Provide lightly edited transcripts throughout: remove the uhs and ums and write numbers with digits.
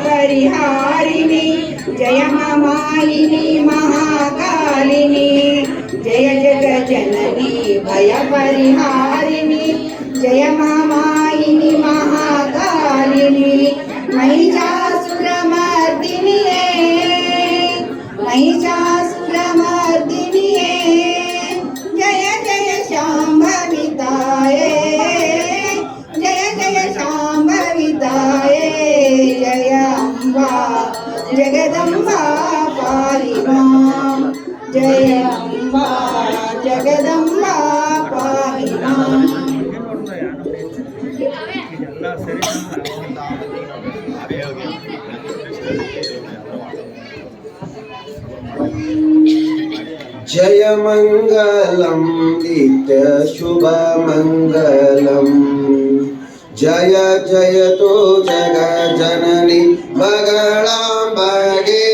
भयपरिहारिणी जय ममालिनी महाकालिनी जय जगजननी भयपरिहारिणी जय ममालिनी महाकालिनी महिषासुरमर्दिनी महिषासुरमर्दिनी जय जय शाम्भविताये जय जय शाम्भविताये जय अम्बा जगदम्बा पाहि मां जय अम्बा जगदम्बा पाहि मां जय मंगलम नित्य शुभ मंगलम जय जय तो जग जननी बगलांबगे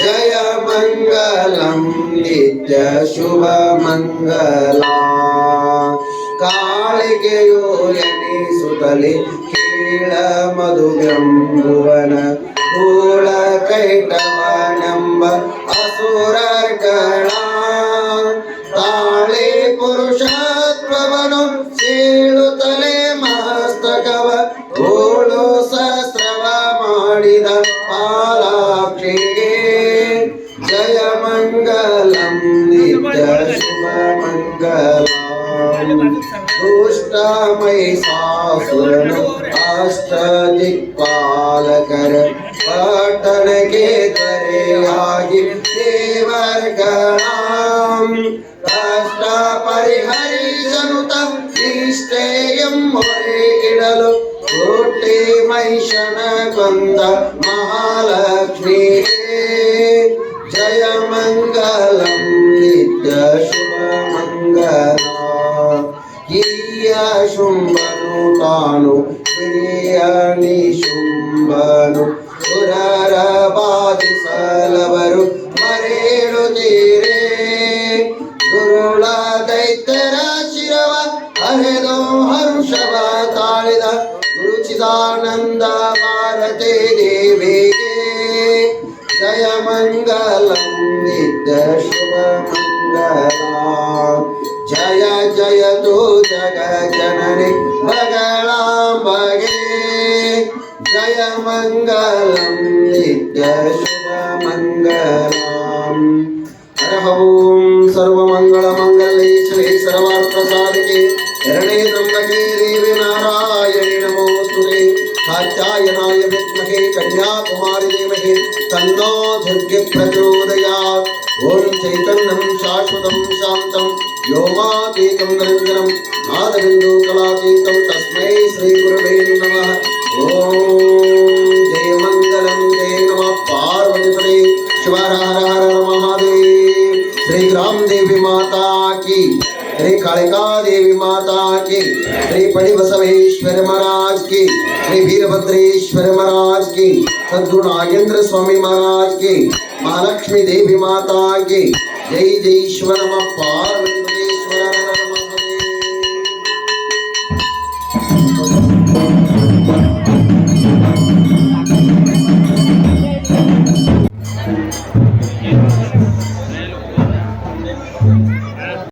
जय मंगलम नित्य शुभ मंगला कालिಗೆಯೋ ಎನಿಸುತ್ತಲೇ ಕೀಳ ಮಧುಗಂಭುವನ ಕೂಳ ಕೈಟವನೆಂಬ ಅಸುರರ್ಗಳ ತಾಳೆ ಪುರುಷತ್ವವನು ಸೀಳುತ್ತಲೇ ಮಸ್ತಕವ ಗೋಳು ಸಹಸ್ರವ ಮಾಡಿದ ಪಾಲಾಕ್ಷಿಗೆ ಜಯ ಮಂಗಲಂ ನಿತ್ಯ ಶುಭ ಮಂಗಲ ದುಷ್ಟ ಮಹಿಷಾಸುರನು ಅಷ್ಟ ದಿಕ್ಪಾಲಕರ ಪಟ್ಟಣಕ್ಕೆ ದೊರೆಯಾಗಿ ದೇವರ್ಗಳ ಕಷ್ಟ ಪರಿಹರಿಸನುತ ನಿಷ್ಠೆಯಂ ಮೊರೆಗಿಡಲು ಕೋಟೆ ಮಹಿಷನ ಕೊಂದ ಮಹಾಲಕ್ಷ್ಮಿ जय मंगलम नित्य शुभ मंगल किरिय शुंभनु तानु प्रियनि शुंभनु सुरर बाधिसलವರು ಮರೇಳುತ್ತೀರೆ ಗುರುಳ ದೈತ್ಯರ ಶಿರವ ಹರಿದು ಹರುಷವ ತಾಳಿದ ಗುರುಚಿದಾನಂದ ಭಾರತೀ ದೇವಿಗೆ ಜಯ ಮಂಗಲಂ ನಿತ್ಯ ಶುಭ ಮಂಗಲ ಜಯ ಜಯತು ಜಗ ಜನನಿ ಮಗಳಾಂಬಗೆ ಜಯ ಮಂಗಲಂ ನಿತ್ಯ ಶುಭ ಮಂಗಲಂ ಹರ ಓಂ ಸರ್ವಮಂಗಳ ಮಂಗಲ್ಯೆ ಶಿವೆ ಸರ್ವಾರ್ಥ ಸಾಧಿಕೆ ಶರಣೇ ತ್ರ್ಯಂಬಕೆ ದೇವಿ ನಾರಾಯಣಿ ನಮೋಸ್ತುತೆ ಕಾತ್ಯಾಯನಾಯ ವಿದ್ಮಹೇ ಕನ್ಯಾಕುಮಾರಿ ಧೀಮಹಿ ತನ್ನೋ ದುರ್ಗೆ ಪ್ರಚೋದಯಾತ್ ಓಂ ಚೈತನ್ಯಂ ಶಾಶ್ವತಂ ಶಾಂತಂ ವ್ಯೋಮಾತೀತಂ ನಿರಂಜನಂ ನಾದಬಿಂದು ಕಲಾತೀತಂ ತಸ್ಮೈ ಶ್ರೀ ಗುರುವೇ ನಮಃ ಓಂ ಜಯ ಮಂಗಲಂ ಜಯ ನಮಃ ಪಾರ್ವತಿಪತೆ ಶಿವ ಹರ ಹರ ಹರ ಮಹಾದೇವ್ श्री ग्राम देवी माता की श्री कालिका देवी माता की श्री पड़ी बसवेश्वर महाराज की श्री वीरभद्रेश्वर महाराज की सद्गुरु नागेंद्र स्वामी महाराज की महालक्ष्मी देवी माता की जय जय ईश्वर नमः पार्वती